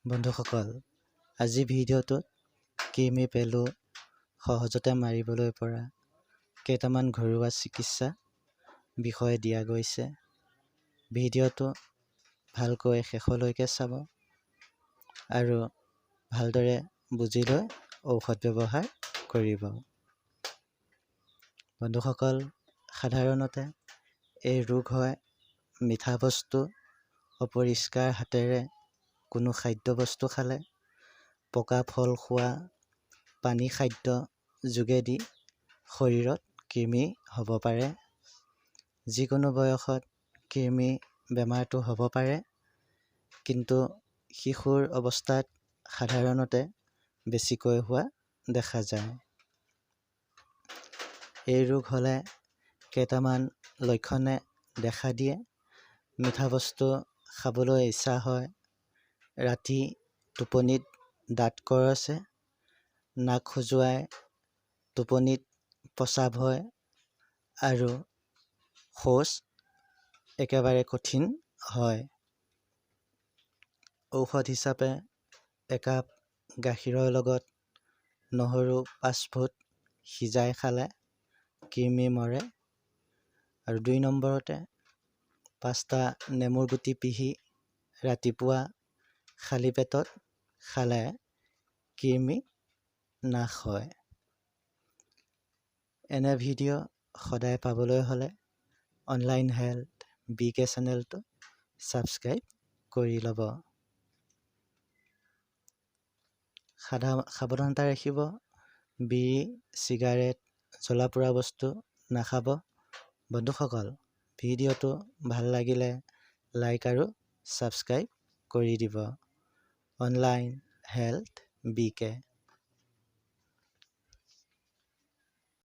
বন্ধুসকল, আজি ভিডিঅ'টোত কৃমি পেলু সহজতে মাৰিবলৈ পৰা কেইটামান ঘৰুৱা চিকিৎসা বিষয়ে দিয়া গৈছে। ভিডিঅ'টো ভালকৈ শেষলৈকে চাব আৰু ভালদৰে বুজি লৈ ঔষধ ব্যৱহাৰ কৰিব। বন্ধুসকল, সাধাৰণতে এই ৰোগ হয় মিঠা বস্তু, অপৰিষ্কাৰ হাতেৰে কোনো খাদ্যবস্তু খালে, পকা ফল খোৱা, পানী খাদ্য যোগেদি শৰীৰত কৃমি হ'ব পাৰে। যিকোনো বয়সত কৃমি বেমাৰটো হ'ব পাৰে, কিন্তু শিশুৰ অৱস্থাত সাধাৰণতে বেছিকৈ হোৱা দেখা যায়। এই ৰোগ হ'লে কেইটামান লক্ষণে দেখা দিয়ে। মিঠা বস্তু খাবলৈ ইচ্ছা হয়, ৰাতি টোপনিত দাঁত কৰচে, নাক খজুৱাই, টোপনিত প্ৰস্ৰাৱ হয় আৰু শৌচ একেবাৰে কঠিন হয়। ঔষধ হিচাপে একাপ গাখীৰৰ লগত নহৰু 5 ফুট সিজাই খালে কৃমি মৰে। আৰু 2 নম্বৰতে 5টা নেমুৰ গুটি পিহি ৰাতিপুৱা খালী পেটত খালে কৃমি নাশ হয়। এনে ভিডিঅ' সদায় পাবলৈ হ'লে অনলাইন হেল্থ BK চেনেলটো ছাবস্ক্ৰাইব কৰি ল'ব। সাৱধানতা ৰাখিব, বিড়ি, চিগাৰেট, জ্বলা পোৰা বস্তু নাখাব। বন্ধুসকল, ভিডিঅ'টো ভাল লাগিলে লাইক আৰু ছাবস্ক্ৰাইব কৰি দিব। Online health BK।